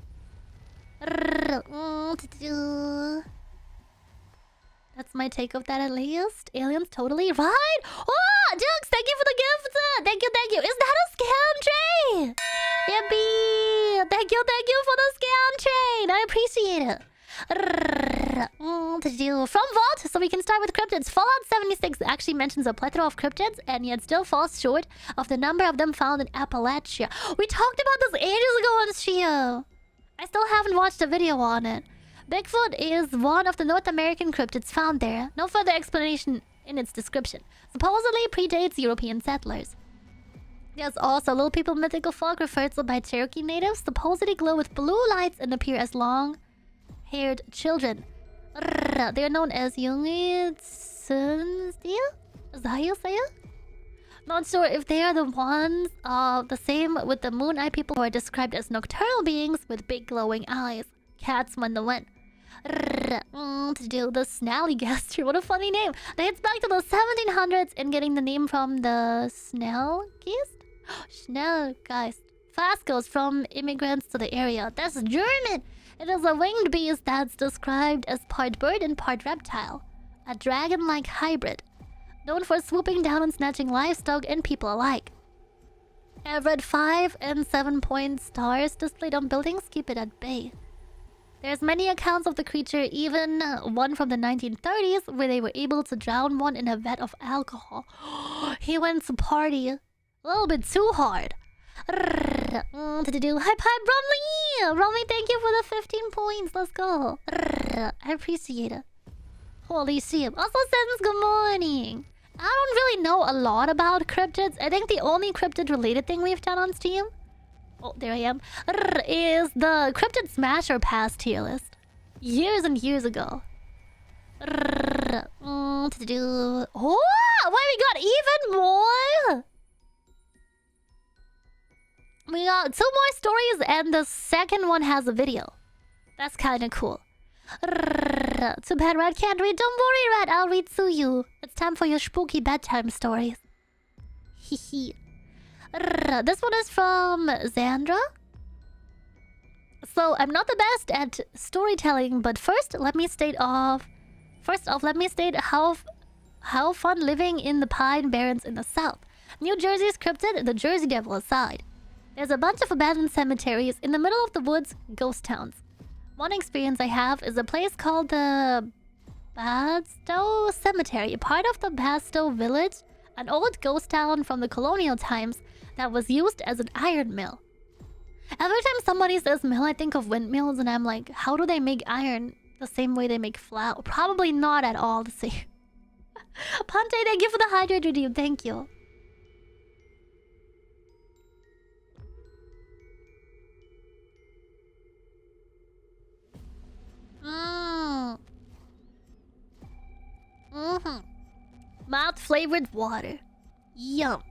That's my take of that at least. Aliens totally right. Oh, Jukes, thank you for the gift. Thank you. Is that a scam train? Yippee! Thank you for the scam train. I appreciate it. From Vault, so we can start with cryptids. Fallout 76 actually mentions a plethora of cryptids, and yet still falls short of the number of them found in Appalachia. We talked about this ages ago on Shio. I still haven't watched a video on it. Bigfoot is one of the North American cryptids found there. No further explanation in its description. Supposedly predates European settlers. There's also Little People mythical folk referred to by Cherokee natives, supposedly glow with blue lights and appear as long-haired children. They are known as UNEXPLAINED. Is that how you say it? Not sure if they are the ones. The same with the Moon Eye people who are described as nocturnal beings with big glowing eyes. Cats when the wind. To do the Snallygaster. What a funny name. That hits back to the 1700s and getting the name from the Schnellgeist? Schnellgeist. Fascos from immigrants to the area. That's German. It is a winged beast that's described as part bird and part reptile. A dragon-like hybrid. Known for swooping down and snatching livestock and people alike. I've read 5 and 7-point stars displayed on buildings. Keep it at bay. There's many accounts of the creature, even one from the 1930s where they were able to drown one in a vat of alcohol. He went to party a little bit too hard. Hi, Bromley! Bromley, thank you for the 15 points. Let's go. I appreciate it. Holy shit. Also sends good morning. I don't really know a lot about cryptids. I think the only cryptid-related thing we've done on Steam... Oh, there I am. Is the Cryptid Smasher Pass tier list. Years and years ago. Oh, wait, we got even more? We got 2 more stories and the second one has a video. That's kind of cool. Too bad Red can't read. Don't worry, Red. I'll read to you. It's time for your spooky bedtime stories. Hehe. This one is from Xandra. So I'm not the best at storytelling, but first off, let me state how fun living in the Pine Barrens in the South. New Jersey's cryptid, the Jersey Devil aside. There's a bunch of abandoned cemeteries in the middle of the woods, ghost towns. One experience I have is a place called the Badstow Cemetery, part of the Badstow Village, an old ghost town from the colonial times that was used as an iron mill. Every time somebody says mill, I think of windmills, and I'm like, how do they make iron the same way they make flour? Probably not at all the same. Pante, thank you for the hydrate redeem. Thank you. Mouth flavored water. Yum.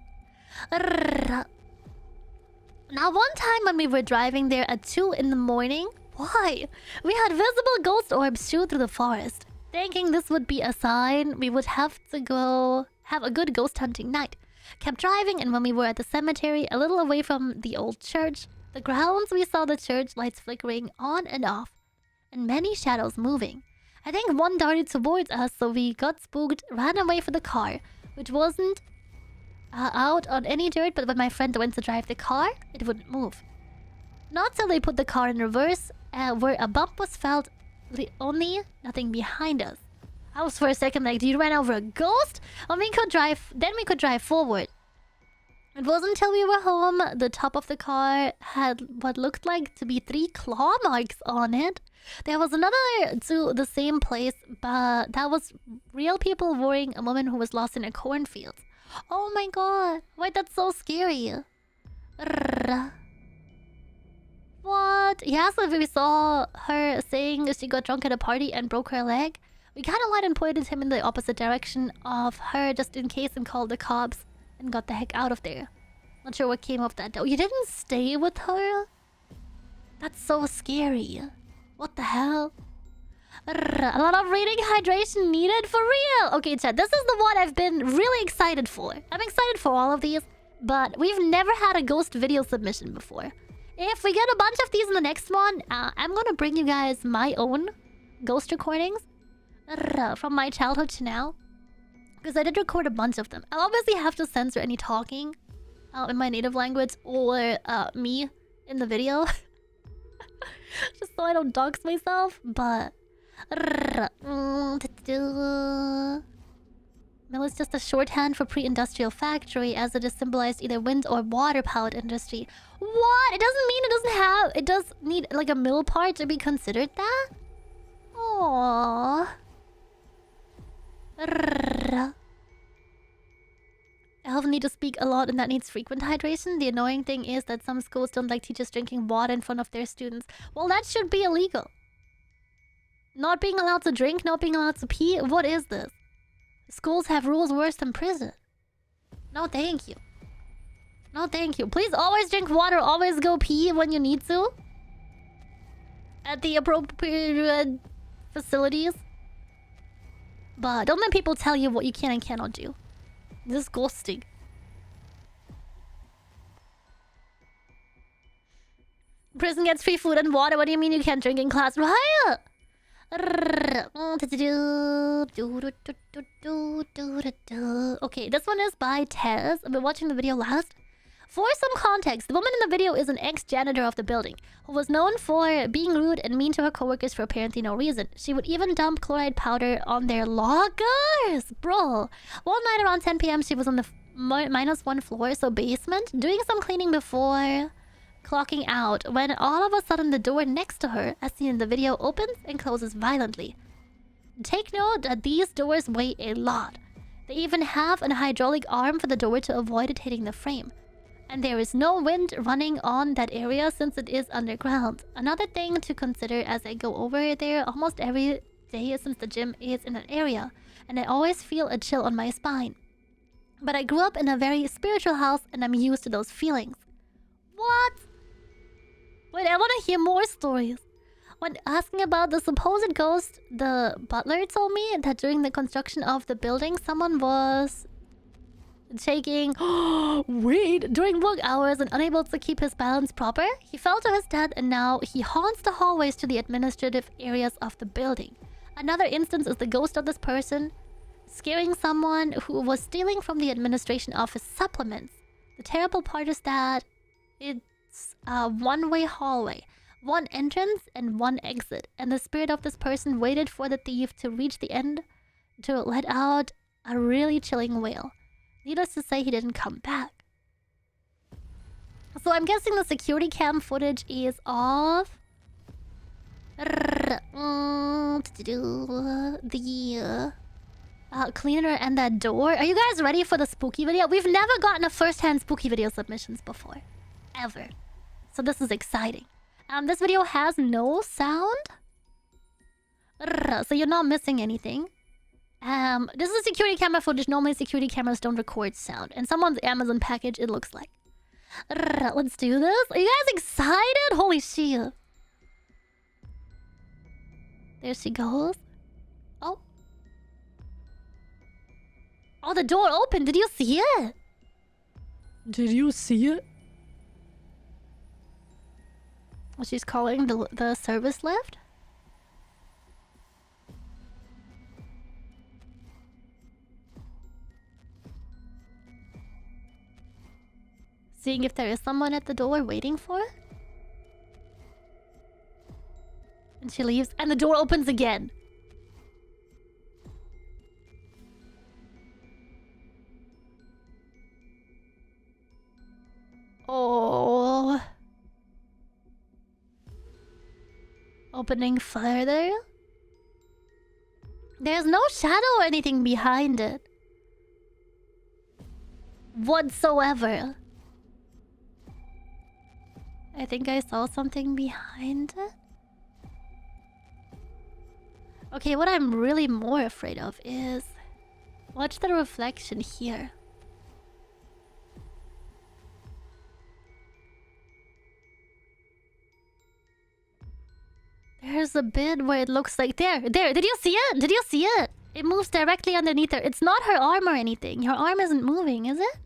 Now, one time when we were driving there at 2 in the morning, why? We had visible ghost orbs shoot through the forest. Thinking this would be a sign we would have to go have a good ghost hunting night. Kept driving, and when we were at the cemetery, a little away from the old church, the grounds, we saw the church lights flickering on and off, and many shadows moving. I think one darted towards us, so we got spooked, ran away for the car, which wasn't out on any dirt, but when my friend went to drive the car, it wouldn't move. Not till they put the car in reverse, where a bump was felt, only nothing behind us. I was for a second like, did you run over a ghost? Then we could drive forward. It wasn't until we were home, the top of the car had what looked like to be 3 claw marks on it. There was another to the same place, but that was real people worrying a woman who was lost in a cornfield. Oh my god. Wait, that's so scary. What? Yeah, so we saw her saying she got drunk at a party and broke her leg. We kind of lied and pointed him in the opposite direction of her just in case and called the cops and got the heck out of there. Not sure what came of that though. You didn't stay with her? That's so scary. What the hell? A lot of reading hydration needed for real. Okay, chat, this is the one I've been really excited for. I'm excited for all of these, but we've never had a ghost video submission before. If we get a bunch of these in the next one, I'm gonna bring you guys my own ghost recordings from my childhood to now. Because I did record a bunch of them. I'll obviously have to censor any talking in my native language or me in the video. Just so I don't dox myself, but... Mill is just a shorthand for pre-industrial factory, as it is symbolized either wind or water-powered industry. What? It doesn't mean it doesn't have... It does need like a mill part to be considered that? Aww. Elf need to speak a lot and that needs frequent hydration. The annoying thing is that some schools don't like teachers drinking water in front of their students. Well, that should be illegal. Not being allowed to drink, not being allowed to pee. What is this? Schools have rules worse than prison. No, thank you. No, thank you. Please always drink water. Always go pee when you need to. At the appropriate facilities. But don't let people tell you what you can and cannot do. Disgusting. Prison gets free food and water. What do you mean you can't drink in class? Right? Okay, this one is by Tez. I've been watching the video last. For some context, the woman in the video is an ex-janitor of the building who was known for being rude and mean to her coworkers for apparently no reason. She would even dump chloride powder on their lockers. Bro. One night around 10 p.m. she was on the -1 floor, so basement, doing some cleaning before clocking out, when all of a sudden the door next to her, as seen in the video, opens and closes violently. Take note that these doors weigh a lot. They even have an hydraulic arm for the door to avoid it hitting the frame. And there is no wind running on that area since it is underground. Another thing to consider as I go over there almost every day since the gym is in that area, and I always feel a chill on my spine. But I grew up in a very spiritual house and I'm used to those feelings. What? Wait, I want to hear more stories. When asking about the supposed ghost, the butler told me that during the construction of the building, someone was taking during work hours and unable to keep his balance proper. He fell to his death and now he haunts the hallways to the administrative areas of the building. Another instance is the ghost of this person scaring someone who was stealing from the administration office supplements. The terrible part is that it's a one-way hallway, one entrance and one exit, and the spirit of this person waited for the thief to reach the end to let out a really chilling wail. Needless to say, he didn't come back. So I'm guessing the security cam footage is of the cleaner and that door. Are you guys ready for the spooky video? We've never gotten a first-hand spooky video submissions before. Ever. So this is exciting. This video has no sound. So you're not missing anything. This is security camera footage. Normally security cameras don't record sound. And someone's Amazon package, it looks like. Let's do this. Are you guys excited? Holy shit. There she goes. Oh. Oh, the door opened. Did you see it? Did you see it? She's calling the service lift. Seeing if there is someone at the door waiting for it. And she leaves, and the door opens again. Oh. Opening further. There's no shadow or anything behind it. Whatsoever. I think I saw something behind it. Okay, what I'm really more afraid of is... Watch the reflection here. There's a bit where it looks like... There! Did you see it? Did you see it? It moves directly underneath her. It's not her arm or anything. Her arm isn't moving, is it?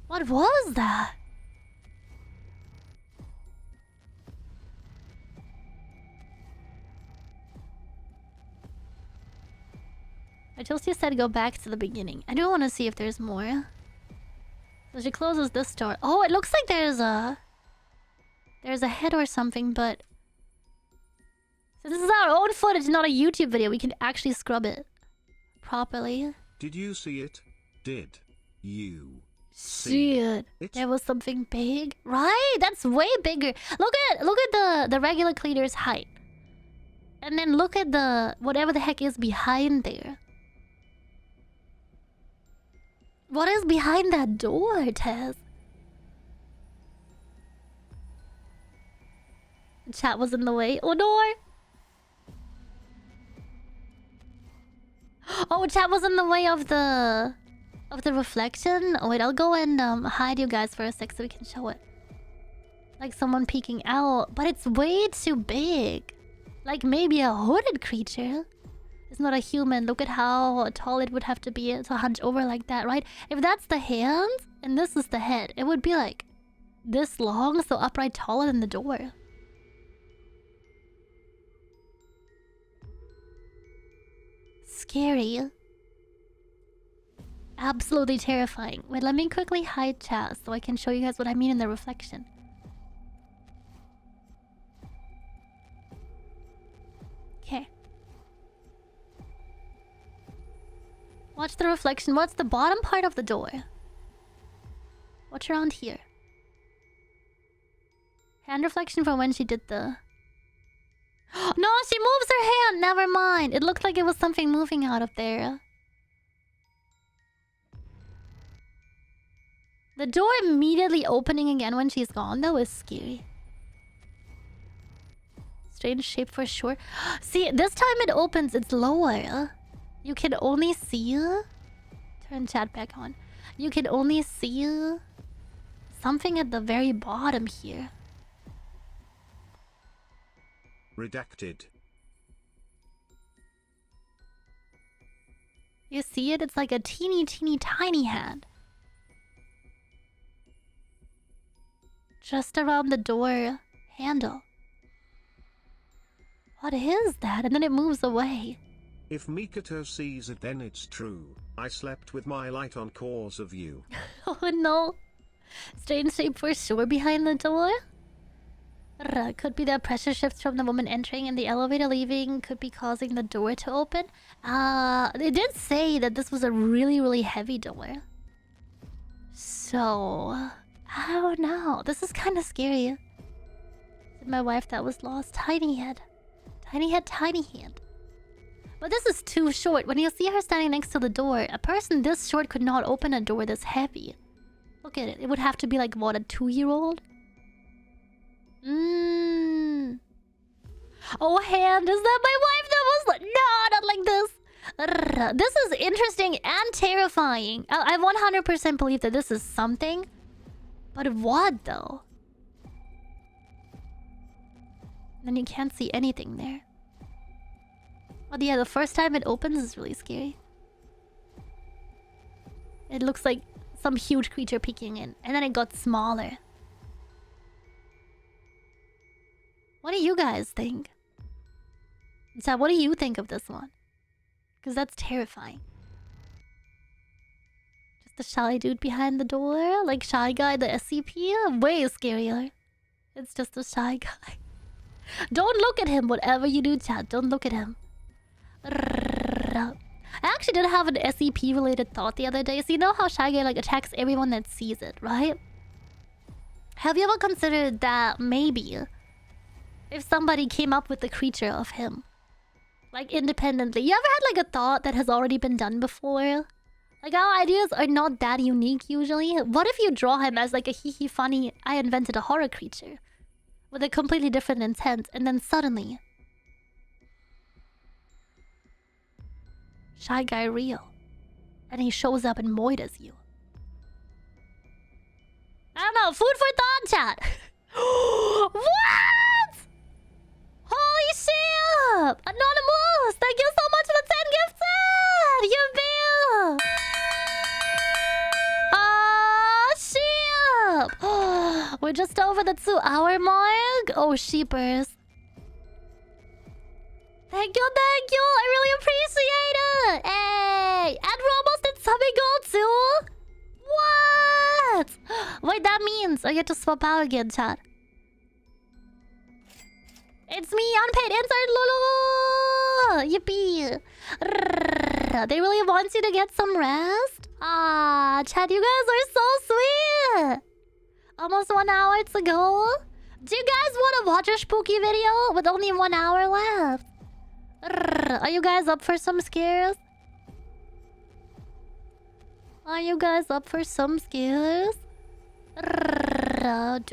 What was that? I just said go back to the beginning. I do want to see if there's more. So she closes this door. Oh, it looks like there's a head or something, but... So this is our own footage, not a YouTube video. We can actually scrub it properly. Did you see it? Did you see it? There was something big, right? That's way bigger. Look at the regular cleaner's height, and then look at the whatever the heck is behind there. What is behind that door, Tess? The chat was in the way. Oh no! Oh, chat was in the way of the reflection. Oh, wait, I'll go and hide you guys for a sec so we can show it. Like someone peeking out, but it's way too big. Like maybe a hooded creature. It's not a human. Look at how tall it would have to be to hunch over like that, right? If that's the hands and this is the head, it would be like this long, so upright taller than the door. Scary. Absolutely terrifying. Wait, let me quickly hide chat so I can show you guys what I mean in the reflection. Okay. Watch the reflection. What's the bottom part of the door? Watch around here. Hand reflection from when she did the... No, she moves her hand! Never mind. It looked like it was something moving out of there. The door immediately opening again when she's gone, that was scary. Strange shape for sure. See, this time it opens, it's lower. You can only see... Turn chat back on. You can only see something at the very bottom here. Redacted. You see it? It's like a teeny tiny hand. Just around the door handle. What is that? And then it moves away. If Mikoto sees it, then it's true. I slept with my light on cause of you. Oh no. Strange shape for sure behind the door. Could be the pressure shifts from the woman entering and the elevator leaving could be causing the door to open. They did say that this was a really heavy door. So... I don't know. This is kind of scary. My wife that was lost. Tiny head. Tiny head, tiny hand. But this is too short. When you see her standing next to the door, a person this short could not open a door this heavy. Look at it. It would have to be like, what, a 2-year-old? Oh, hand. Is that my wife that was like... No, not like this. This is interesting and terrifying. I 100% believe that this is something. But what, though? Then you can't see anything there. But yeah, the first time it opens is really scary. It looks like some huge creature peeking in. And then it got smaller. What do you guys think? So what do you think of this one? Because that's terrifying. the shy dude behind the door, like Shy Guy, the SCP. Way scarier. It's just a shy guy. Don't look at him, whatever you do, chat. Don't look at him. I actually did have an SCP-related thought the other day. So you know how Shy Guy like attacks everyone that sees it, right? Have you ever considered that maybe if somebody came up with the creature of him, like independently, you ever had like a thought that has already been done before? Like our ideas are not that unique usually. What if you draw him as like a hee hee funny, I invented a horror creature with a completely different intent, and then suddenly Shy Guy real, and he shows up and moitas you. I don't know, food for thought, chat. What? Holy shit! Anonymous, thank you so much for the 10 gifted! You bill! Shit! We're just over the 2-hour mark. Oh, sheepers. Thank you, thank you! I really appreciate it! Hey! And we're almost at Summit Gold too? What? Wait, that means I get to swap out again, chat. It's me, unpaid intern, lolo! Yippee! They really want you to get some rest? Ah, chat, you guys are so sweet! Almost 1 hour to go. Do you guys want to watch a spooky video with only 1 hour left? Are you guys up for some scares? Are you guys up for some scares? Let's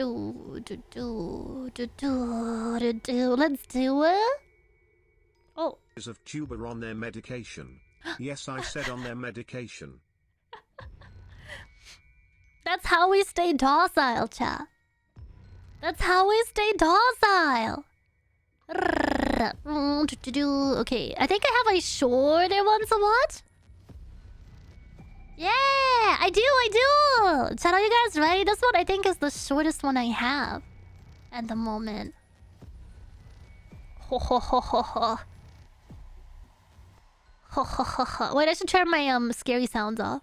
do it. Oh. Of tuber on their medication. Yes, I said on their medication. That's how we stay docile, chat. That's how we stay docile. Okay, I think I have a shorter one to watch. Yeah, I do. Chat, are you guys ready? This one I think is the shortest one I have at the moment. Ho ho ho ho ho. Ho ho ho ho. Wait, I should turn my scary sounds off.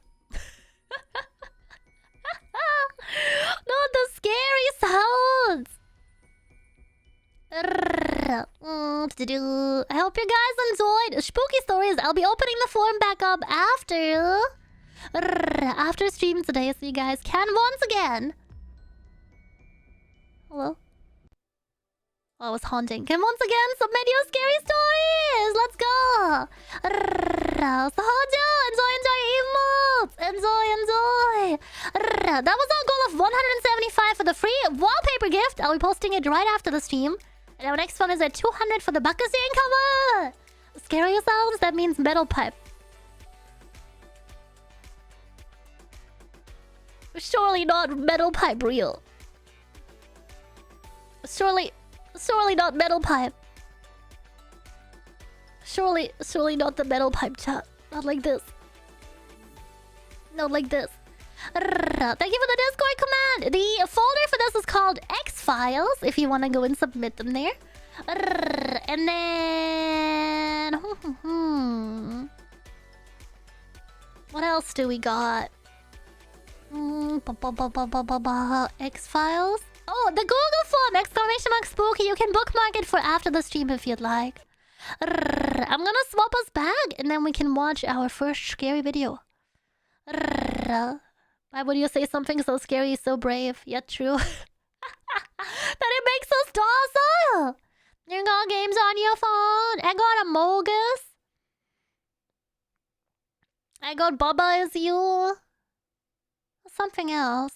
Not the scary sounds. I hope you guys enjoyed spooky stories. I'll be opening the form back up after stream today, so you guys can once again. Hello. Oh, I was haunting. Can once again submit your scary stories. Let's go. Sojo, enjoy emotes. Enjoy. That was our goal of 175 for the free wallpaper gift. I'll be posting it right after the stream. And our next one is at 200 for the Bakusin cover. Scary sounds, that means metal pipe. Surely not metal pipe real. Surely not metal pipe. Surely not the metal pipe, chat. Not like this. Not like this. Thank you for the Discord command. The folder for this is called X-Files, if you want to go and submit them there. And then... What else do we got? X-Files? Oh, the Google form! Exclamation mark spooky. You can bookmark it for after the stream if you'd like. I'm gonna swap us back and then we can watch our first scary video. Why would you say something so scary, so brave, yet true? That it makes us docile! You got games on your phone. I got Among Us. I got Bubba Is You. Something else.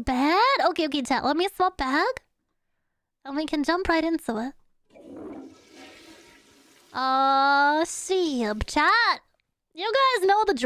Bad? Okay, chat. Let me swap back. And we can jump right into it. Sheep chat. You guys know the drill.